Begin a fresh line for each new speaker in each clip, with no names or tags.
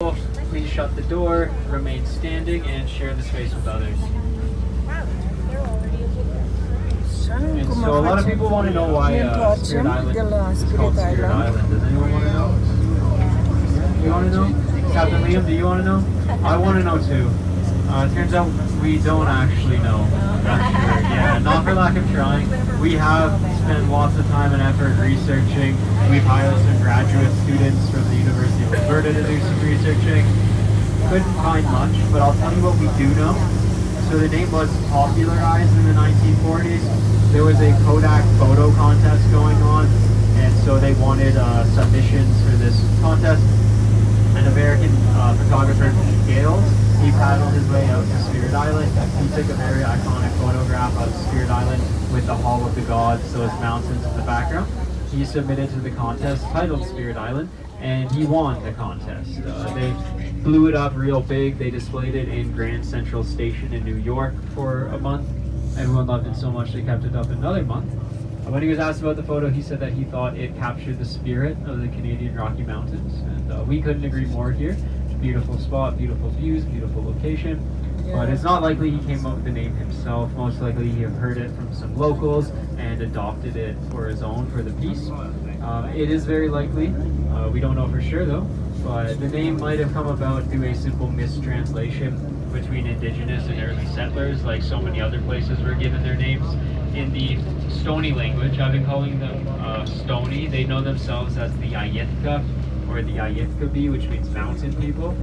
Please shut the door, remain standing, and share the space with others. And so a lot of people want to know why Spirit Island is called Spirit Island. Does anyone want to know? You want to know? Captain Liam, do you want to know? I want to know too. It turns out we don't actually know. Not sure. Yeah, not for lack of trying. We have spent lots of time and effort researching. We've hired some graduate students from the University of Alberta to do some researching. Couldn't find much, but I'll tell you what we do know. So the name was popularized in the 1940s. There was a Kodak photo contest going on, and so they wanted submissions for this contest. An American photographer, Gales, he paddled his way out to Spirit Island. He took a very iconic photograph of Spirit Island with the Hall of the Gods, those mountains in the background. He submitted to the contest titled Spirit Island, and he won the contest. They blew it up real big. They displayed it in Grand Central Station in New York for a month. Everyone loved it so much they kept it up another month. When he was asked about the photo, he said that he thought it captured the spirit of the Canadian Rocky Mountains, and we couldn't agree more here. Beautiful spot, beautiful views, beautiful location. Yeah. But it's not likely he came up with the name himself. Most likely he heard it from some locals and adopted it for his own for the piece. It is very likely. We don't know for sure though. But the name might have come about through a simple mistranslation between Indigenous and early settlers, like so many other places were given their names. In the Stony language, I've been calling them Stony. They know themselves as the Ayitka, or the Ayitkabi, which means mountain people.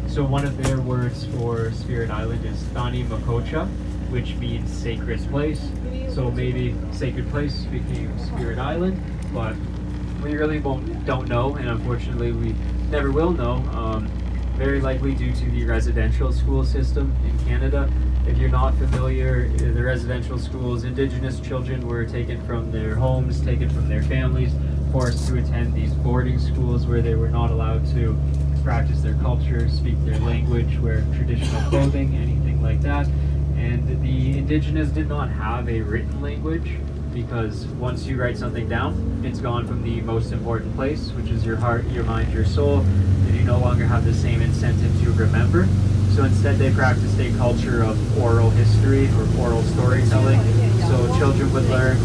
So one of their words for Spirit Island is Thani Makocha, which means sacred place. So maybe sacred place became Spirit Island, but we really don't know, and unfortunately we never will know. Very likely due to the residential school system in Canada. If you're not familiar, the residential schools, Indigenous children were taken from their homes, taken from their families, forced to attend these boarding schools where they were not allowed to practice their culture, speak their language, wear traditional clothing, anything like that. And the Indigenous did not have a written language, because once you write something down, it's gone from the most important place, which is your heart, your mind, your soul, and you no longer have the same incentive to remember. So instead they practiced a culture of oral history or oral storytelling. So children would learn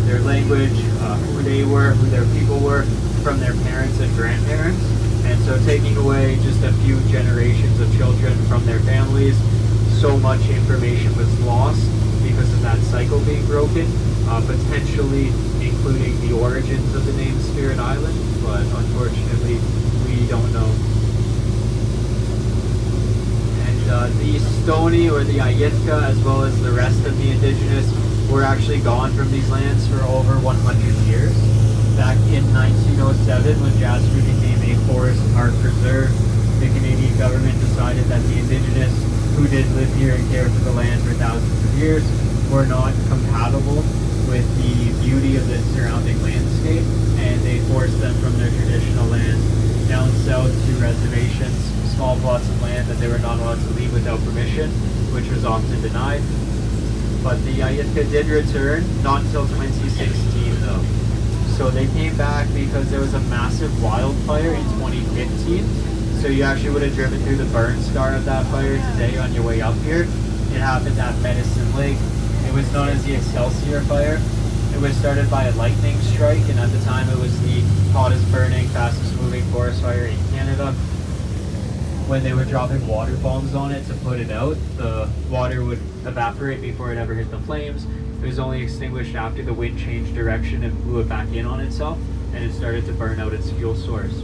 their language, who they were, who their people were, from their parents and grandparents. And so taking away just a few generations of children from their families, so much information was lost because of that cycle being broken, potentially including the origins of the name Spirit Island, but unfortunately we don't know. And the Stony or the Ayitka, as well as the rest of the Indigenous, were actually gone from these lands for over 100 years. Back in 1907, when Jasper became a forest park preserve, the Canadian government decided that the Indigenous who did live here and care for the land for thousands of years were not compatible with the beauty of the surrounding landscape, and they forced them from their traditional land down south to reservations, small plots of land that they were not allowed to leave without permission, which was often denied. But the Ayitka did return, not until 2016 though. So they came back because there was a massive wildfire in 2015. So you actually would have driven through the burn scar of that fire today on your way up here. It happened at Medicine Lake. It was known as the Excelsior Fire. It was started by a lightning strike, and at the time it was the hottest burning, fastest moving forest fire in Canada. When they were dropping water bombs on it to put it out, the water would evaporate before it ever hit the flames. It was only extinguished after the wind changed direction and blew it back in on itself, and it started to burn out its fuel source.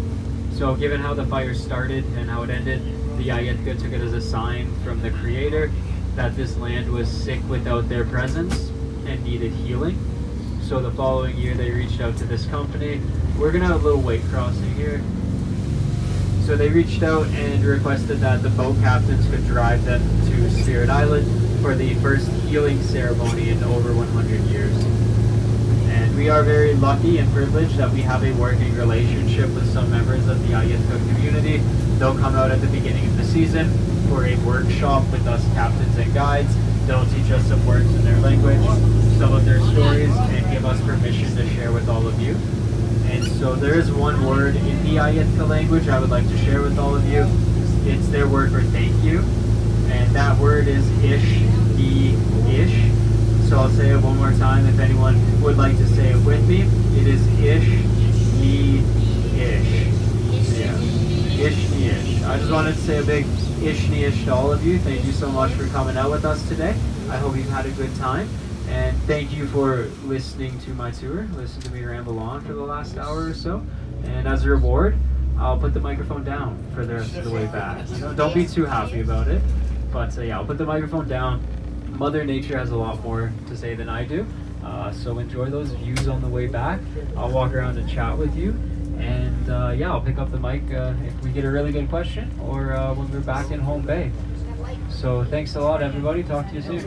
So given how the fire started and how it ended, the Ayitka took it as a sign from the Creator that this land was sick without their presence and needed healing. So the following year they reached out to this company. We're gonna have a little weight crossing here. So they reached out and requested that the boat captains could drive them to Spirit Island for the first healing ceremony in over 100 years. And we are very lucky and privileged that we have a working relationship with some members of the Ayitka community. They'll come out at the beginning of the season for a workshop with us captains and guides. They'll teach us some words in their language, some of their stories, and give us permission to share with all of you. And so there is one word in the Ayitka language I would like to share with all of you. It's their word for thank you. And that word is ish, ish. So I'll say it one more time if anyone would like to say it with me. It is ish, ish. Yeah. Ish, ish. I just wanted to say a big ish, ish to all of you. Thank you so much for coming out with us today. I hope you've had a good time. And thank you for listening to my tour. Listen to me ramble on for the last hour or so. And as a reward, I'll put the microphone down for the rest of the way back. You know, don't be too happy about it. But yeah, I'll put the microphone down. Mother Nature has a lot more to say than I do. So enjoy those views on the way back. I'll walk around and chat with you. And yeah, I'll pick up the mic if we get a really good question or when we're back in home bay. So thanks a lot, everybody. Talk to you soon.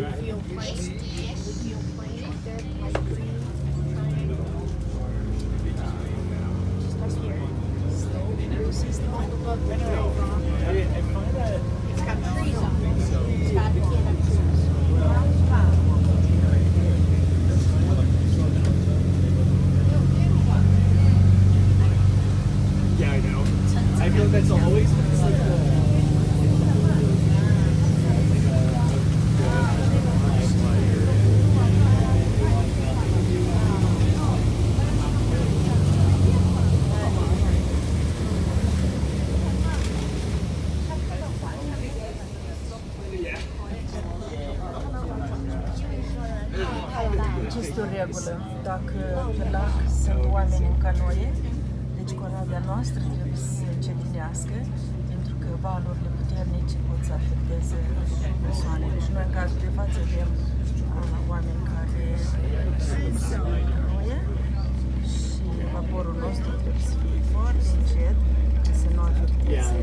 Yeah, I know. I feel that's always like
Este o regulă. Dacă pe lac sunt oameni în canoie, deci corabia noastră trebuie să se încetinească, pentru că valurile puternice pot să afecteze persoanele. Și noi, în cazul de față, avem oameni care sunt în canoie și vaporul nostru trebuie să fie foarte încet, să nu afecteze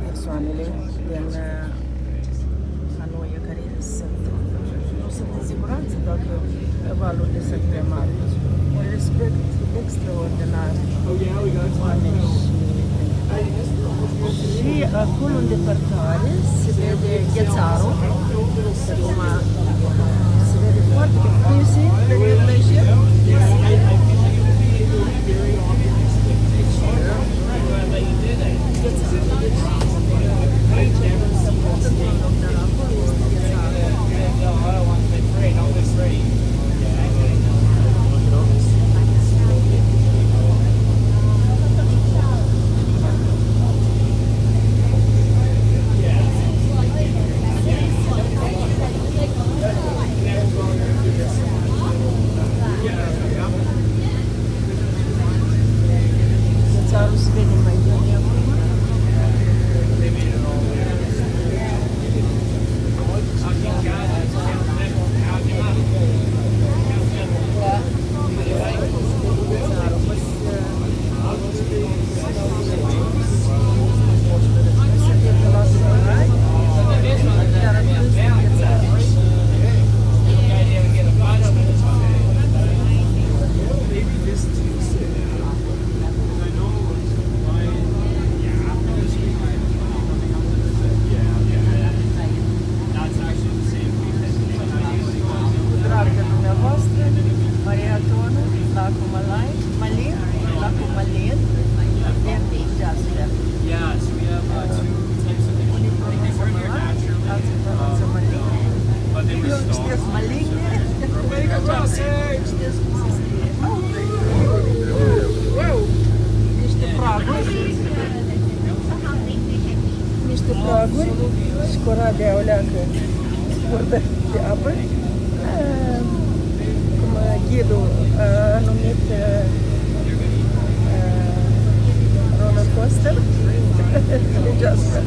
persoanele din canoie care nu sunt în siguranță dacă valurile sunt prea mari. Un respect extraordinar oameni și acolo în depărtare se vede ghețarul. Acum se vede foarte bine. Can you measure? Tonu, Lacul Maligne, Lacul Maligne, and Insula.
Yeah, so we have two types of fish. They grow here naturally, but they were stalled.
Niște praguri și corabia o leacă scurtă de apă. Cum ghidul a numit roller coaster. Deci asta.